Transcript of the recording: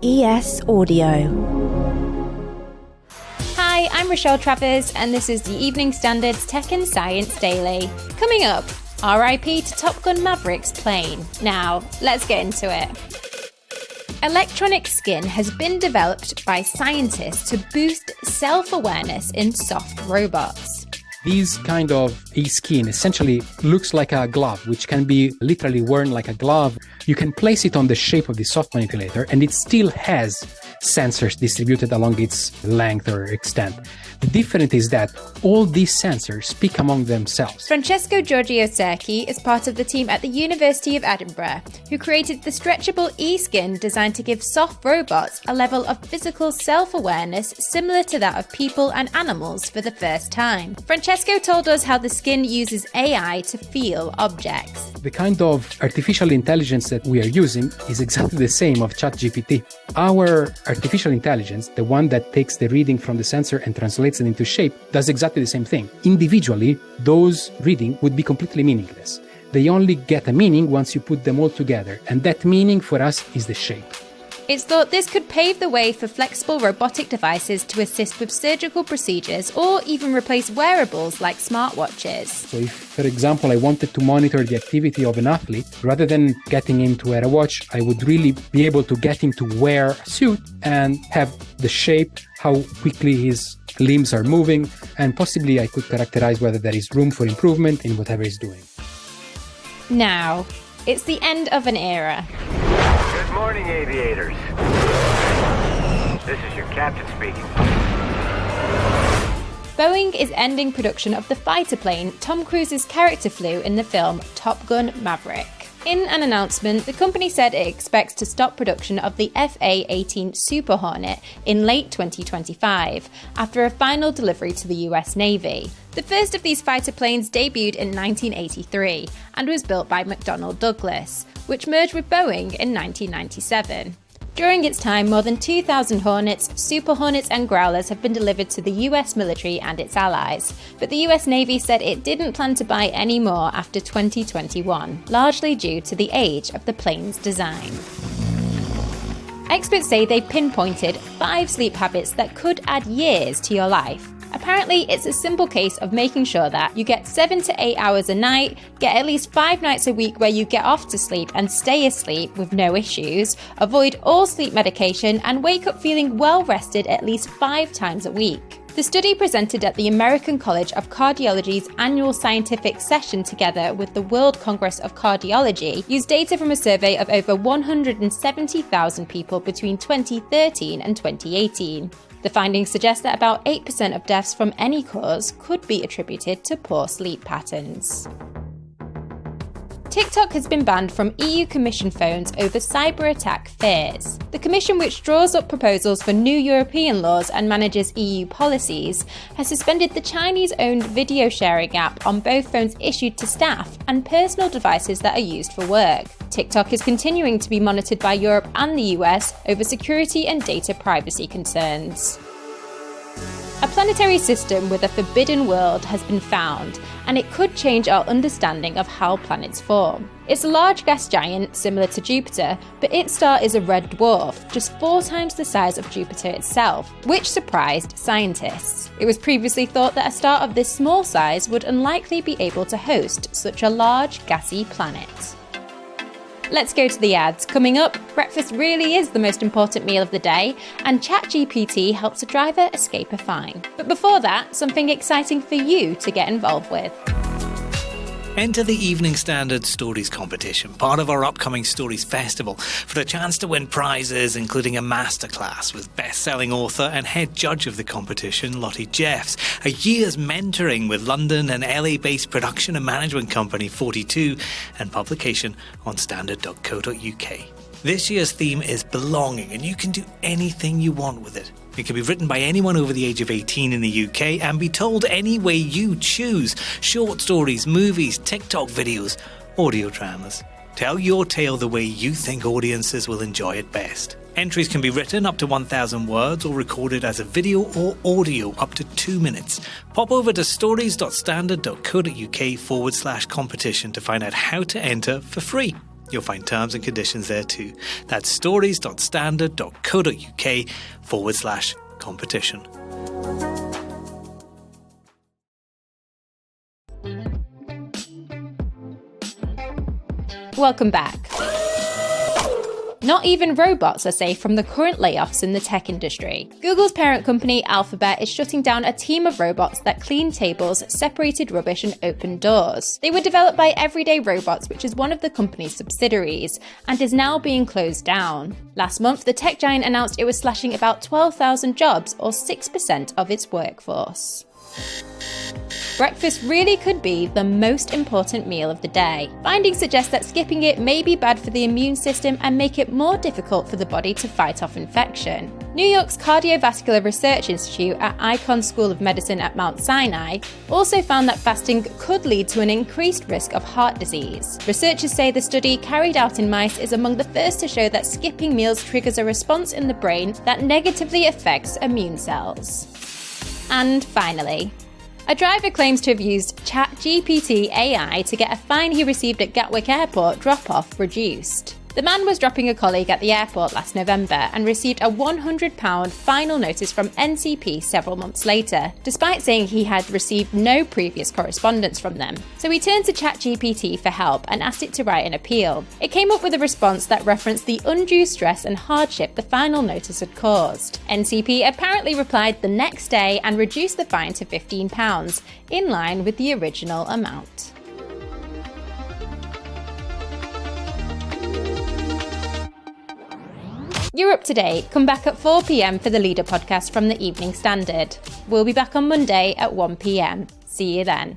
ES Audio. Hi, I'm Rochelle Travers, and this is the Evening Standard's Tech and Science Daily. Coming up, RIP to Top Gun Maverick's plane. Now, let's get into it. Electronic skin has been developed by scientists to boost self-awareness in soft robots. This kind of e-skin essentially looks like a glove, which can be literally worn like a glove. You can place it on the shape of the soft manipulator, and it still has sensors distributed along its length or extent. The difference is that all these sensors speak among themselves. Francesco Giorgio-Cerchi is part of the team at the University of Edinburgh, who created the stretchable e-skin designed to give soft robots a level of physical self-awareness similar to that of people and animals for the first time. Francesco told us how the skin uses AI to feel objects. The kind of artificial intelligence that we are using is exactly the same of ChatGPT. Our artificial intelligence, the one that takes the reading from the sensor and translates it into shape, does exactly the same thing. Individually, those readings would be completely meaningless. They only get a meaning once you put them all together, and that meaning for us is the shape. It's thought this could pave the way for flexible robotic devices to assist with surgical procedures or even replace wearables like smartwatches. So if, for example, I wanted to monitor the activity of an athlete, rather than getting him to wear a watch, I would really be able to get him to wear a suit and have the shape, how quickly his limbs are moving, and possibly I could characterize whether there is room for improvement in whatever he's doing. Now, it's the end of an era. Good morning, aviators. This is your captain speaking. Boeing is ending production of the fighter plane Tom Cruise's character flew in the film Top Gun Maverick. In an announcement, the company said it expects to stop production of the FA-18 Super Hornet in late 2025, after a final delivery to the US Navy. The first of these fighter planes debuted in 1983 and was built by McDonnell Douglas, which merged with Boeing in 1997. During its time, more than 2,000 Hornets, Super Hornets and Growlers have been delivered to the US military and its allies, but the US Navy said it didn't plan to buy any more after 2021, largely due to the age of the plane's design. Experts say they pinpointed 5 sleep habits that could add years to your life. Apparently, it's a simple case of making sure that you get 7 to 8 hours a night, get at least 5 nights a week where you get off to sleep and stay asleep with no issues, avoid all sleep medication, and wake up feeling well rested at least 5 times a week. The study, presented at the American College of Cardiology's annual scientific session together with the World Congress of Cardiology, used data from a survey of over 170,000 people between 2013 and 2018. The findings suggest that about 8% of deaths from any cause could be attributed to poor sleep patterns. TikTok has been banned from EU Commission phones over cyber attack fears. The Commission, which draws up proposals for new European laws and manages EU policies, has suspended the Chinese-owned video sharing app on both phones issued to staff and personal devices that are used for work. TikTok is continuing to be monitored by Europe and the US over security and data privacy concerns. A planetary system with a forbidden world has been found, and it could change our understanding of how planets form. It's a large gas giant similar to Jupiter, but its star is a red dwarf, just 4 times the size of Jupiter itself, which surprised scientists. It was previously thought that a star of this small size would unlikely be able to host such a large gassy planet. Let's go to the ads. Coming up, breakfast really is the most important meal of the day, and ChatGPT helps a driver escape a fine. But before that, something exciting for you to get involved with. Enter the Evening Standard Stories competition, part of our upcoming Stories Festival, for the chance to win prizes, including a masterclass with best-selling author and head judge of the competition, Lottie Jeffs, a year's mentoring with London and LA-based production and management company 42, and publication on standard.co.uk. This year's theme is belonging, and you can do anything you want with it. It can be written by anyone over the age of 18 in the UK and be told any way you choose. Short stories, movies, TikTok videos, audio dramas. Tell your tale the way you think audiences will enjoy it best. Entries can be written up to 1,000 words or recorded as a video or audio up to 2 minutes. Pop over to stories.standard.co.uk/competition to find out how to enter for free. You'll find terms and conditions there too. That's stories.standard.co.uk/competition. Welcome back. Not even robots are safe from the current layoffs in the tech industry. Google's parent company Alphabet is shutting down a team of robots that clean tables, separated rubbish and opened doors. They were developed by Everyday Robots, which is one of the company's subsidiaries, and is now being closed down. Last month, the tech giant announced it was slashing about 12,000 jobs, or 6% of its workforce. Breakfast really could be the most important meal of the day. Findings suggest that skipping it may be bad for the immune system and make it more difficult for the body to fight off infection. New York's Cardiovascular Research Institute at Icahn School of Medicine at Mount Sinai also found that fasting could lead to an increased risk of heart disease. Researchers say the study carried out in mice is among the first to show that skipping meals triggers a response in the brain that negatively affects immune cells. And finally, a driver claims to have used ChatGPT AI to get a fine he received at Gatwick Airport drop-off reduced. The man was dropping a colleague at the airport last November and received a £100 final notice from NCP several months later, despite saying he had received no previous correspondence from them. So he turned to ChatGPT for help and asked it to write an appeal. It came up with a response that referenced the undue stress and hardship the final notice had caused. NCP apparently replied the next day and reduced the fine to £15, in line with the original amount. You're up to date. Come back at 4 p.m. for the Leader podcast from the Evening Standard. We'll be back on Monday at 1 p.m. See you then.